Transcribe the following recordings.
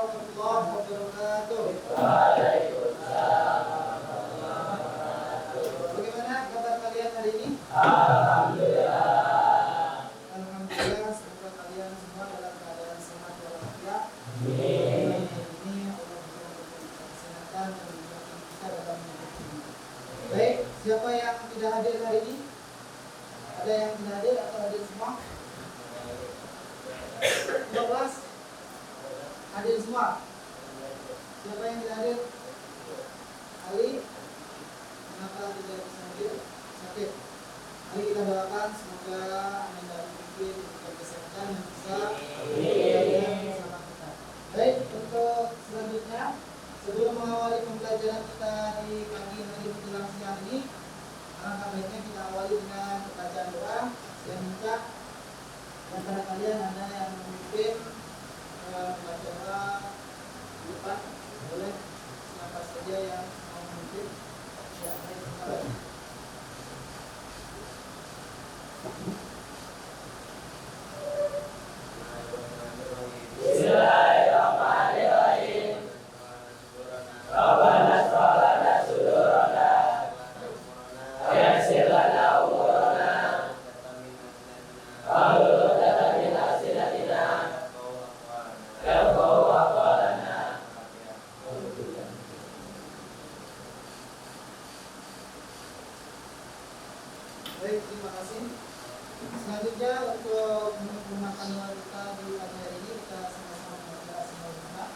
warahmatullahi wabarakatuh. Bagaimana kabar kalian hari ini? Alhamdulillah, semoga kalian semua dalam keadaan sehat walafiat. Ini Allah berikan kesehatan dan memberkati kita dalam hidup ini. Baik, siapa yang tidak hadir hari ini? Ada yang tidak hadir atau hadir semua? 12 hadir semua. Siapa yang tidak hadir? Ali, kenapa tidak bisa hadir? Sakit. Mari kita doakan semoga anda berpikir diberikan kesehatan yang bisa bersama kita. Baik, untuk selanjutnya sebelum mengawali pembelajaran kita di pagi hari menjelang siang ini, alangkah baiknya kita awali dengan bacaan doa. Saya minta antara kalian ada yang memimpin baca doa di depan, boleh siapa saja yang mau memimpin. Ya, baik, kita baca. Bismillahirrahmanirrahim. Rabbana shrah lana sudurana wa yassir lana umurana wahlul 'uqdatam min lisanatina yafqahu qawlana. Baik, terima kasih. Selanjutnya untuk menggunakan doa kita di pagi hari ini, kita sama-sama membaca Bismillah.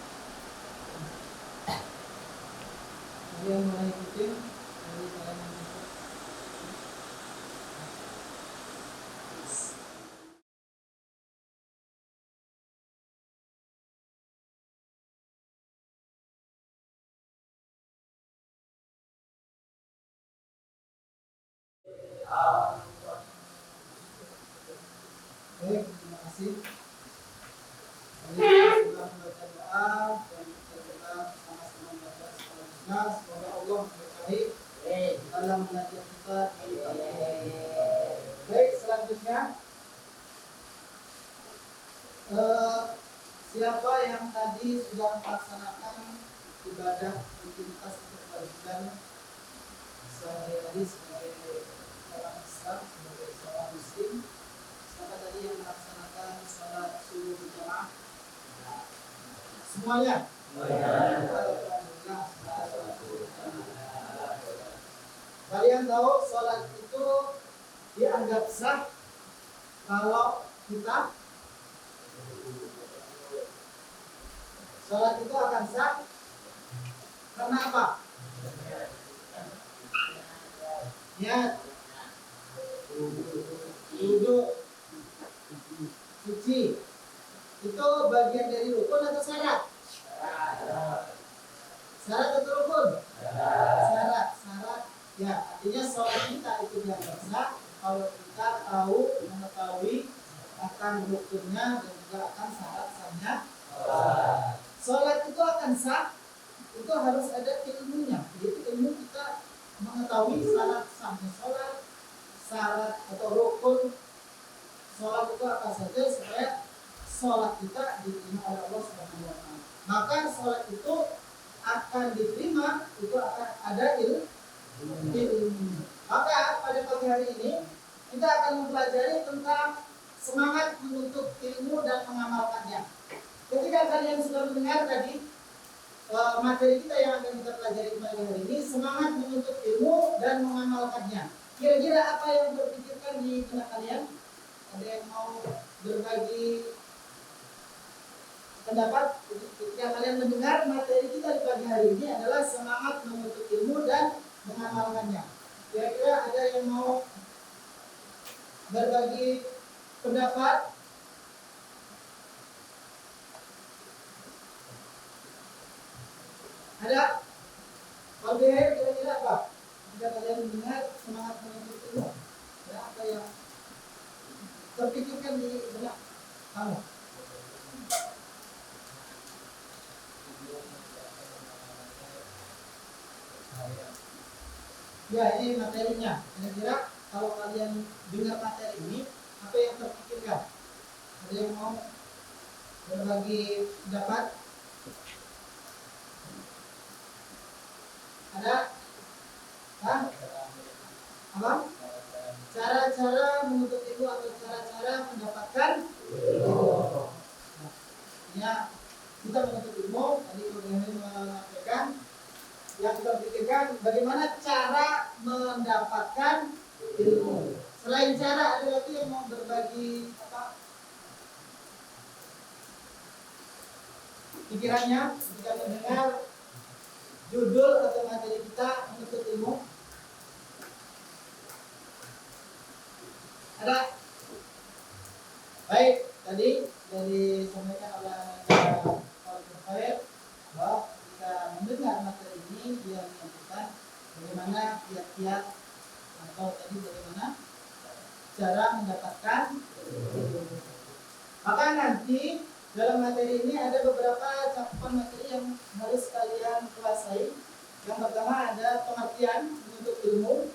Kemudian mulai ikutin dari kalian yang ikut. Baik, terima kasih. Jadi kita sudah membaca doa dan kita juga sama-sama membaca Bismillah. Semoga Allah memberkahi dalam belajar kita di pagi hari ini. Baik, selanjutnya siapa yang tadi sudah melaksanakan ibadah rutinitas untuk kewajiban sehari-hari sebagai orang Islam, sebagai seorang Muslim? Siapa tadi yang melaksanakan salat subuh berjamaah? Semuanya? Alhamdulillah. Kalian tahu salat itu dianggap sah kalau kita salat itu akan sah karena apa? Niat, wudhu, suci. Itu bagian dari rukun atau syarat? Syarat atau rukun? Syarat. Ya, artinya sholat kita itu dianggap sah kalau kita tahu, mengetahui akan rukunnya dan juga akan syarat sahnya. Sholat itu akan sah, itu harus ada ilmunya. Jadi ilmu kita mengetahui syarat sahnya sholat, syarat atau rukun sholat itu apa saja supaya sholat kita diterima oleh Allah Subhanahu wa Ta'ala. Maka sholat itu akan diterima, itu akan ada ilmu. Maka pada pagi hari ini kita akan mempelajari tentang semangat menuntut ilmu dan mengamalkannya. Ketika kalian sudah mendengar tadi materi kita yang akan kita pelajari pagi hari ini, semangat menuntut ilmu dan mengamalkannya. Kira-kira apa yang berpikirkan di benak kalian? Ada yang mau berbagi pendapat? Ketika kalian mendengar materi kita di pagi hari ini adalah semangat menuntut ilmu dan mengamalkannya. Kira-kira ada yang mau berbagi pendapat? Ada? Kalau kira-kira apa? Jika kalian mendengar semangat menuntut ilmu, ada apa yang terpikirkan di benak kamu? Ya, ini materinya. Kira-kira kalau kalian dengar materi ini, apa yang terpikirkan? Ada yang mau berbagi pendapat? Ada? Hah? Apa? Cara-cara menuntut ilmu atau cara-cara mendapatkan ilmu. Ya, kita menuntut ilmu. Tadi Ibu menyampaikan yang kita pikirkan bagaimana cara mendapatkan ilmu. Selain cara, ada lagi yang mau berbagi apa? Pikirannya ketika mendengar judul atau materi kita menuntut ilmu. Ada? Baik, tadi dari disampaikan oleh Pak bahwa kita mendengar materi ini dia menunjukkan bagaimana kiat-kiat atau tadi bagaimana cara mendapatkan ilmu. Maka nanti dalam materi ini ada beberapa cakupan materi yang harus kalian kuasai. Yang pertama ada pengertian menuntut ilmu.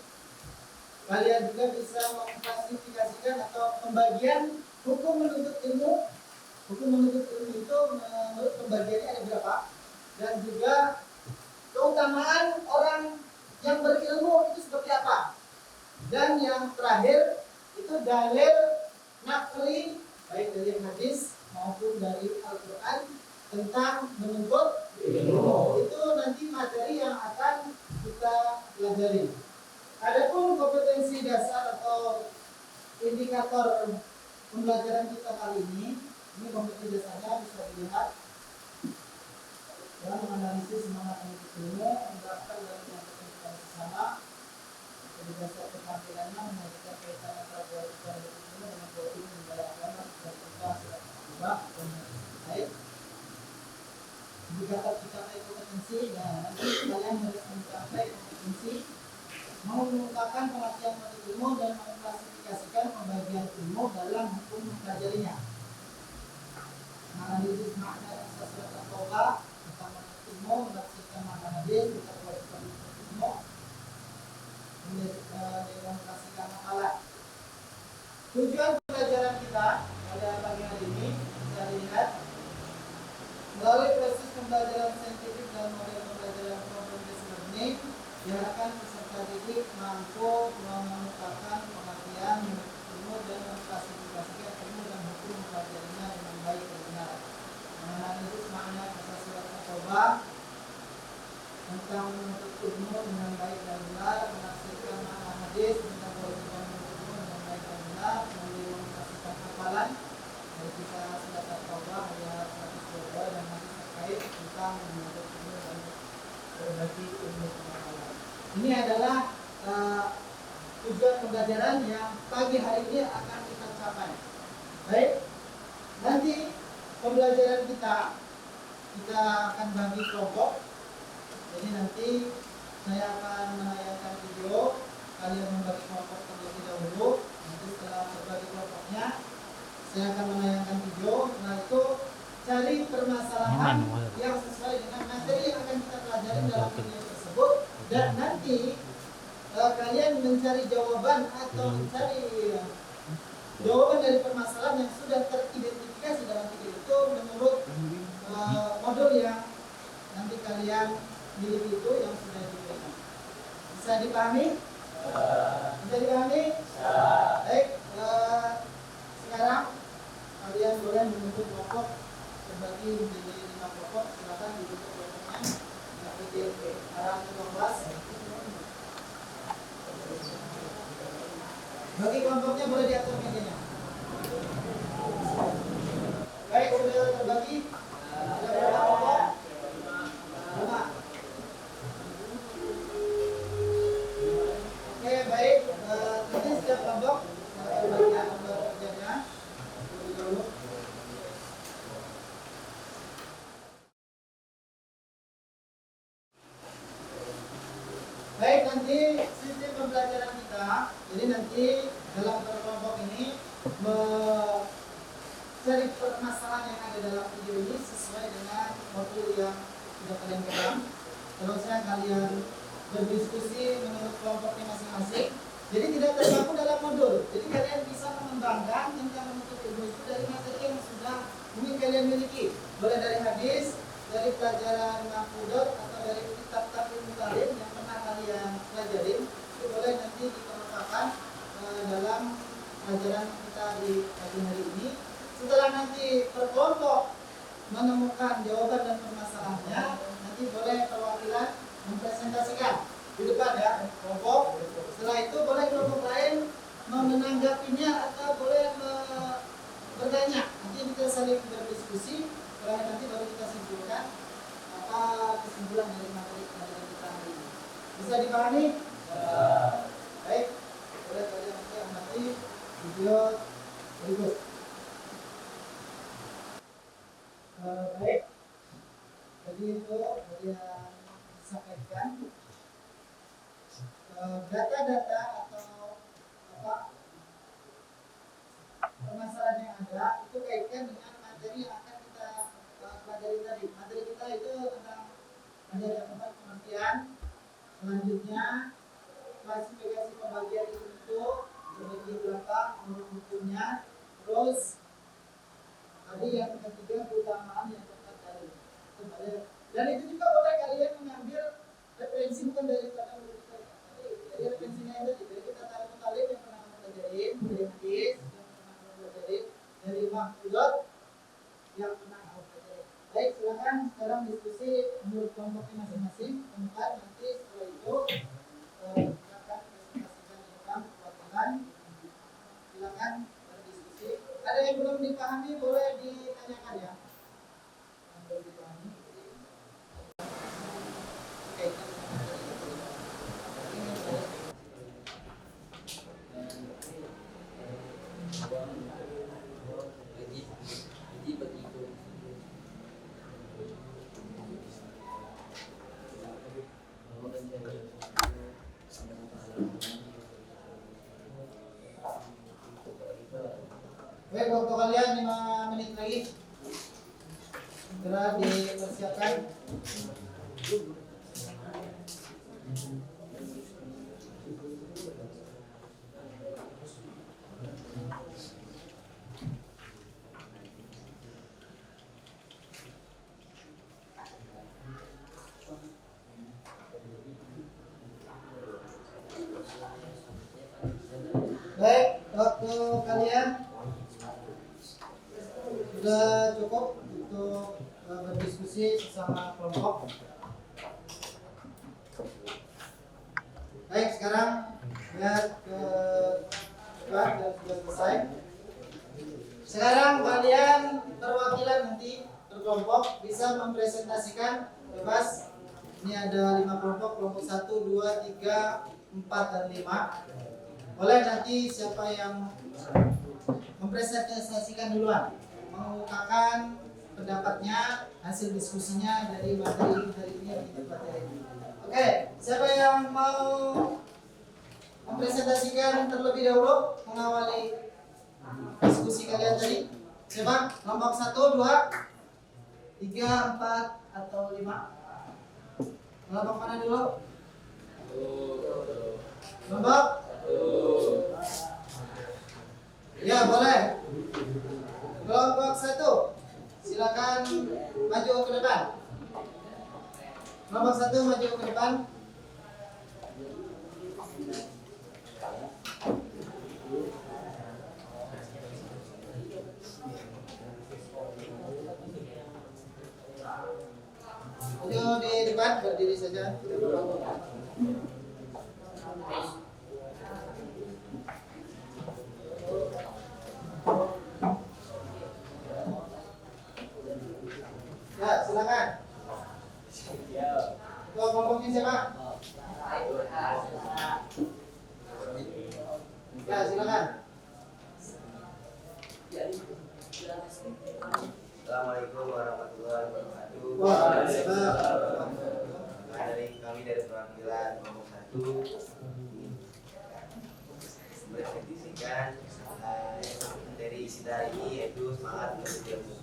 Kalian juga bisa mengklasifikasikan atau pembagian hukum menuntut ilmu. Hukum menuntut ilmu itu menurut pembagiannya ada berapa? Dan juga keutamaan orang yang berilmu itu seperti apa? Dan yang terakhir itu dalil nakli baik dari hadis maupun dari Al-Quran tentang menuntut ilmu. Itu nanti materi yang akan kita pelajari. Adapun kompetensi dasar atau indikator pembelajaran kita kali ini kompetensi dasarnya bisa dilihat dalam menganalisis semangat menuntut ilmu, menerapkan dalam penyampaian kita bersama, jadi dasar keterampilannya mengajarkan kaitan antara kewajiban menuntut ilmu dengan kewajiban membayar agama dan kita sudah berubah dan baik. Indikator kita naik kompetensi, dan nanti kalian harus mencapai kompetensi mengungkapkan pengertian menuntut ilmu dan mengklasifikasikan pembagian ilmu dalam hukum mempelajarinya. Menganalisis makna asas surat At-Taubah tentang menuntut ilmu, menafsirkan makna hadis tentang kewajiban menuntut ilmu, mendemonstrasikan makalah. Tujuan pembelajaran kita pada pagi hari ini bisa dilihat melalui proses pembelajaran saintifik dan model pembelajaran problem-based learning diharapkan peserta didik mampu mengungkapkan pengertian menuntut ilmu dan mengklasifikasikan ilmu dan hukum mempelajarinya dengan baik dan benar. Menganalisis makna asas surat At-Taubah tentang menuntut ilmu dengan baik dan benar, menafsirkan makna hadis tentang kewajiban menuntut ilmu dengan baik dan benar, mendemonstrasikan hafalan dari kita surat At-Taubah ayat 122 dan hadis terkait tentang menuntut ilmu dan berbagi ilmu pengetahuan. Ini adalah tujuan pembelajaran yang pagi hari ini akan kita capai. Baik, nanti pembelajaran kita akan bagi kelompok. Jadi nanti saya akan menayangkan video, kalian membagi kelompok terlebih dahulu. Nanti setelah berbagi kelompoknya, saya akan menayangkan video. Setelah itu cari permasalahan yang sesuai dengan materi yang akan kita pelajari dalam video tersebut. Dan nanti kalian mencari jawaban atau mencari jawaban dari permasalahan yang sudah teridentifikasi dalam video itu menurut modul yang nanti kalian miliki itu yang sudah diberikan. Bisa dipahami? Bisa dipahami? Baik, sekarang kalian boleh membentuk kelompok terbagi menjadi 5 kelompok. Silakan dibentuk kelompoknya. Di arah kelompok. Bagi kelompoknya boleh diatur mejanya. Baik, sudah terbagi. Ada berapa kelompok? 5. Oke, baik. Nanti setiap kelompok terbagian nomor kerjanya. Dulu. Baik, nanti sistem pembelajaran kita, jadi nanti dalam kelompok ini mencari permasalahan yang ada dalam video ini sesuai dengan modul yang sudah kalian pegang. Terusnya kalian berdiskusi menurut kelompoknya masing-masing. Jadi tidak terpaku dalam modul. Jadi kalian bisa mengembangkan tentang menuntut ilmu itu dari materi yang sudah mungkin kalian miliki. Boleh dari hadis, dari pelajaran Mahfudot atau dari kitab-kitab ilmu lain yang pelajaran kita di pagi hari ini. Setelah nanti berkelompok menemukan jawaban dan permasalahannya, nanti boleh perwakilan mempresentasikan di depan ya kelompok. Setelah itu boleh kelompok lain menanggapinya atau boleh bertanya. Nanti kita saling berdiskusi. Setelah nanti baru kita simpulkan apa kesimpulan dari materi pelajaran kita hari ini. Bisa dipahami? Baik, boleh kalian nanti amati video berikut. Baik, jadi itu yang disampaikan. Data-data atau apa permasalahan yang ada itu kaitkan dengan materi yang akan kita pelajari tadi. Materi kita itu tentang materi yang keempat, pengertian. Selanjutnya klasifikasi pembagian itu terbagi berapa menurut hukumnya. Terus tadi yang ketiga keutamaan yang tepat dari itu. Dan itu juga boleh kalian mengambil referensi bukan dari pada murid kita. Jadi referensinya itu jadi kita tahu kalian yang pernah kamu pelajarin, dari hadis yang pernah kamu pelajarin, dari maksudot yang pernah kamu pelajarin. Baik, silakan sekarang diskusi menurut kelompoknya masing-masing. Kemudian nanti setelah itu silakan presentasikan di depan perwakilan. Silakan berdiskusi. Ada yang belum dipahami boleh ditanyakan ya. Yang belum dipahami. Oke. Baik, waktu kalian 5 menit lagi. Segera dipersiapkan. Baik, waktu kalian sudah cukup untuk berdiskusi sesama kelompok. Baik, sekarang lihat ke depan dan sudah selesai. Sekarang kalian perwakilan nanti berkelompok bisa mempresentasikan bebas. Ini ada 5 kelompok, kelompok 1, 2, 3, 4, dan 5. Boleh nanti siapa yang mempresentasikan duluan, mengungkapkan pendapatnya, hasil diskusinya dari materi hari ini yang kita pelajari. Oke, siapa yang mau mempresentasikan terlebih dahulu mengawali diskusi kalian tadi? Siapa? Kelompok 1, 2, 3, 4, atau 5? Kelompok mana dulu? Kelompok? Ya, boleh. Kelompok 1, silakan maju ke depan. Kelompok 1 maju ke depan. Maju di depan, berdiri saja. Ya, silakan. Ketua kelompoknya siapa? Ya, silakan. Assalamualaikum warahmatullahi wabarakatuh. Waalaikumsalam. Kami dari perwakilan kelompok 1 mempresentasikan dari isi hari ini yaitu semangat menuntut ilmu.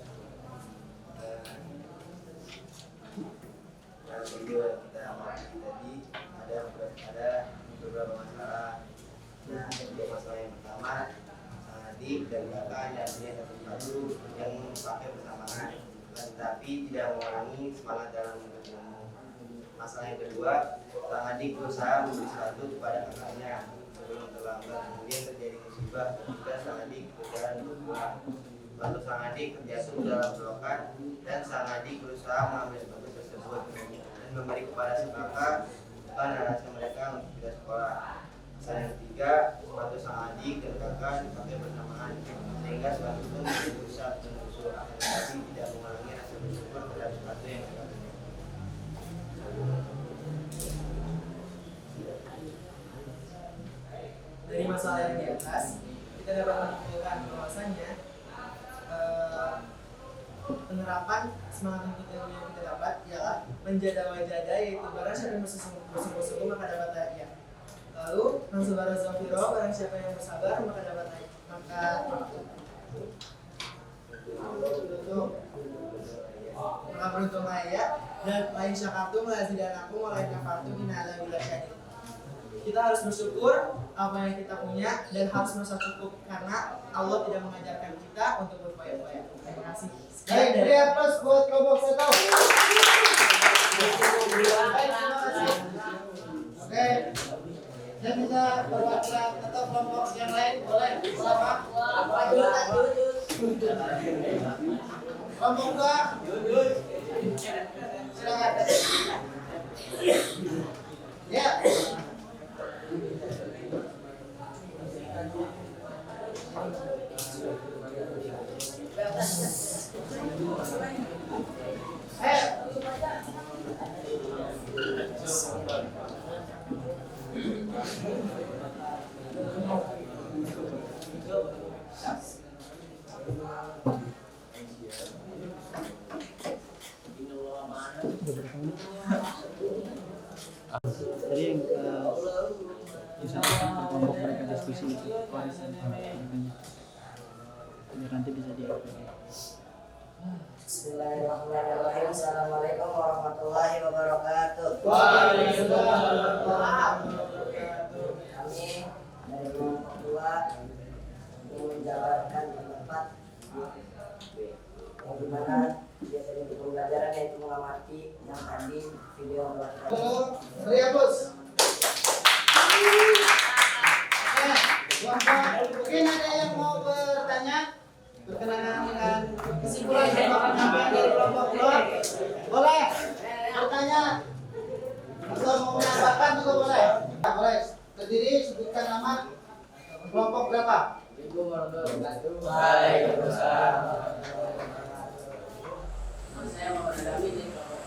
Dalam video yang kita amati tadi ada beberapa masalah. Nah, ada masalah yang pertama adik dan kakak dan dia satu yang pakai bersamaan tetapi tidak mengurangi semangat dalam menuntut ilmu. Masalah yang kedua, sang adik berusaha memberi sesuatu kepada kakaknya sebelum terlambat, kemudian terjadi musibah musibah ketika sang adik berjalan berpulang. Lalu sang adik terjatuh dalam selokan dan sang adik berusaha mengambil sepatu tersebut dan memberi kepada si kakak bukan alasan mereka untuk tidak sekolah. Alasan yang ketiga, sepatu sang adik dan kakak dipakai bersamaan sehingga sepatu pun menjadi rusak dan busuk, akan tetapi tidak mengurangi rasa bersyukur terhadap sepatu yang mereka punya. Dari masalah yang di atas, kita dapat menyimpulkan bahwasanya penerapan semangat menuntut ilmu yang kita dapat ialah menjada wajada, yaitu barang siapa yang bersungguh-sungguh maka dapat hadiah. Lalu mansubara zafiro, barang siapa yang bersabar maka dapat naik. Maka beruntunglah ya, dan lain syakatum lazidanakum walain kafartum inna bila syadid. Kita harus bersyukur apa yang kita punya dan harus merasa cukup karena Allah tidak mengajarkan kita untuk berfoya-foya. Terima kasih. Baik, beri aplaus buat kelompok 1. Baik, terima kasih. Oke. Dan kita perwakilan atau kelompok yang lain boleh bersama. Kelompok 2. Silakan. Ya. Tadi yang disampaikan kelompok mereka diskusi itu biar nanti bisa diapain. Bismillahirrahmanirrahim. Assalamualaikum warahmatullahi wabarakatuh. Waalaikumsalam. Kami dari kelompok 2 ingin menjabarkan pendapat yang dimana biasanya di pembelajaran yaitu mengamati yang tadi video membuat. Beri aplaus. Mungkin ada yang mau bertanya berkenaan dengan kesimpulan penyampaian dari kelompok 2? Boleh bertanya atau mau menambahkan juga boleh. Boleh berdiri, sebutkan nama kelompok berapa? Waalaikumsalam. Saya mau menanggapi di kelompok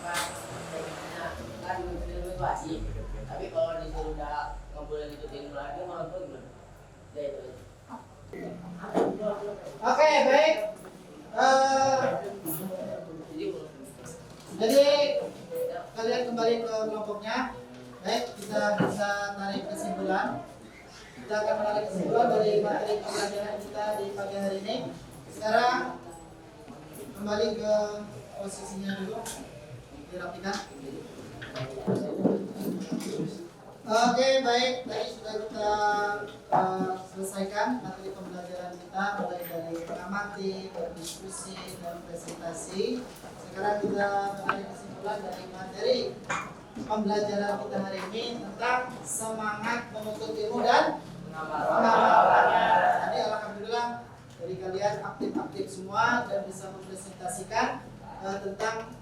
kan ilmu itu wajib, tapi kalau disuruh udah nggak boleh ikut ilmu lagi malah tuh gimana? Ya itu. Oke, baik. Jadi kalian kembali ke kelompoknya. Baik, kita bisa tarik kesimpulan. Kita akan menarik kesimpulan dari materi pembelajaran kita di pagi hari ini. Sekarang kembali ke posisinya dulu, dirapikan. Oke, baik. Tadi sudah kita selesaikan materi pembelajaran kita mulai dari mengamati, berdiskusi, dan presentasi. Sekarang kita menarik kesimpulan dari materi pembelajaran kita hari ini tentang semangat menuntut ilmu dan mengamalkannya. Tadi alhamdulillah dari kalian aktif-aktif semua dan bisa mempresentasikan tentang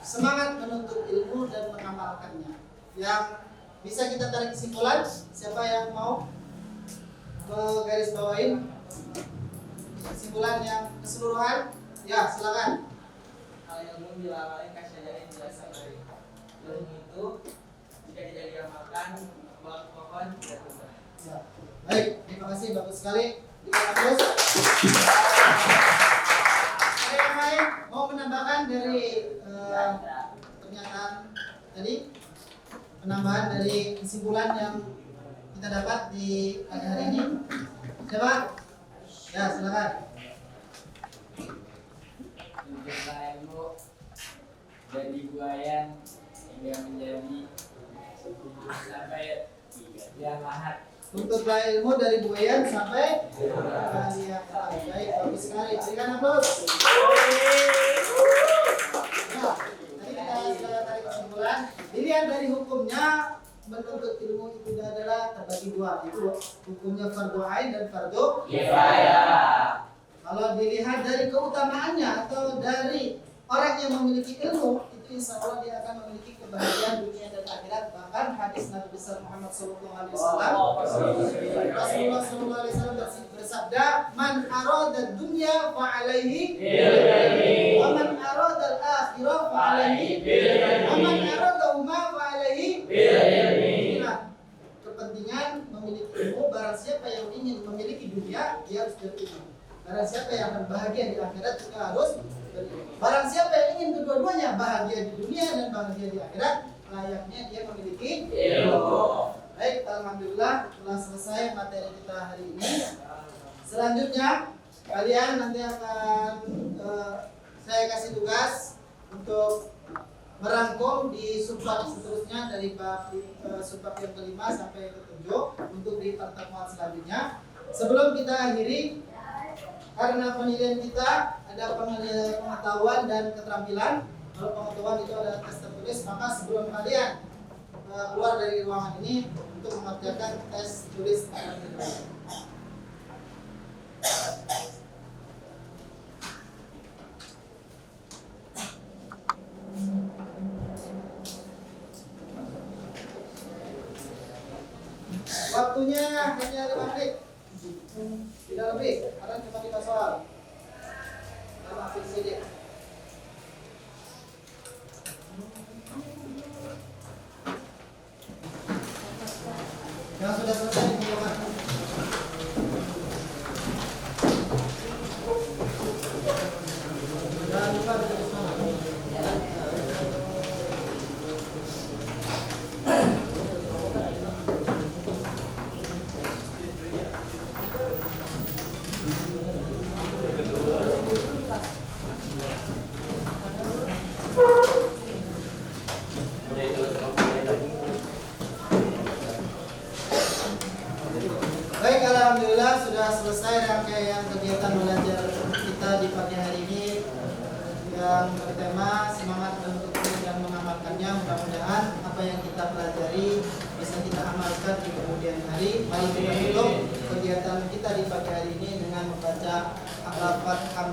semangat menuntut ilmu dan mengamalkannya. Yang bisa kita tarik kesimpulan, siapa yang mau garis bawain kesimpulan yang keseluruhan? Ya, silakan. Ilmu dilakukan kasih ajarin biasa dari ilmu itu jika tidak diamalkan pohon tidak tumbuh. Ya. Baik, terima kasih, bagus sekali. Kita terus. Ada yang lain mau menambahkan dari pernyataan tadi? Penambahan dari kesimpulan yang kita dapat di pagi hari ini. Siapa? Ya, silakan. Mencipta ilmu dari buayan hingga menjadi sampai yang lahat. Tuntutlah ilmu dari buayan sampai liang lahat. Baik, bagus sekali. Berikan aplaus. Ya, tadi kita sudah tarik kesimpulan. Dilihat dari hukumnya menuntut ilmu itu adalah terbagi dua, itu hukumnya fardu ain dan fardu Kifayah. Kalau dilihat dari keutamaannya atau dari orang yang memiliki ilmu, itu insya Allah dia akan memiliki kebahagiaan dunia dan akhirat. Bahkan hadis Nabi besar Muhammad SAW, Rasulullah SAW bersabda, "Man arada dunya fa alaihi wa man arada al-akhirah fa alaihi wa man arada huma fa alaihi." Inilah kepentingan memiliki ilmu. Barang siapa yang ingin memiliki dunia, dia harus berilmu. Barang siapa yang akan bahagia di akhirat juga harus berilmu. Barang siapa yang ingin kedua-duanya, bahagia di dunia dan bahagia di akhirat, layaknya dia memiliki ilmu. Baik, alhamdulillah telah selesai materi kita hari ini. Selanjutnya kalian nanti akan saya kasih tugas untuk merangkum di subbab seterusnya dari bab subbab yang kelima sampai ketujuh untuk di pertemuan selanjutnya. Sebelum kita akhiri, karena penilaian kita ada penilaian pengetahuan dan keterampilan. Kalau pengetahuan itu ada tes tertulis, maka sebelum kalian keluar dari ruangan ini untuk mengerjakan tes tulis keterampilan. Waktunya hanya 5 menit. Tidak lebih, karena cuma 5 soal. Nama PCD. Yang sudah selesai dilakukan. Jangan lupa ditulis nama. Baik, alhamdulillah sudah selesai rangkaian kegiatan belajar kita di pagi hari ini yang bertema semangat menuntut dan mengamalkannya. Mudah-mudahan apa yang kita pelajari bisa kita amalkan di kemudian hari. Mari kita tutup kegiatan kita di pagi hari ini dengan membaca al-Fatihah.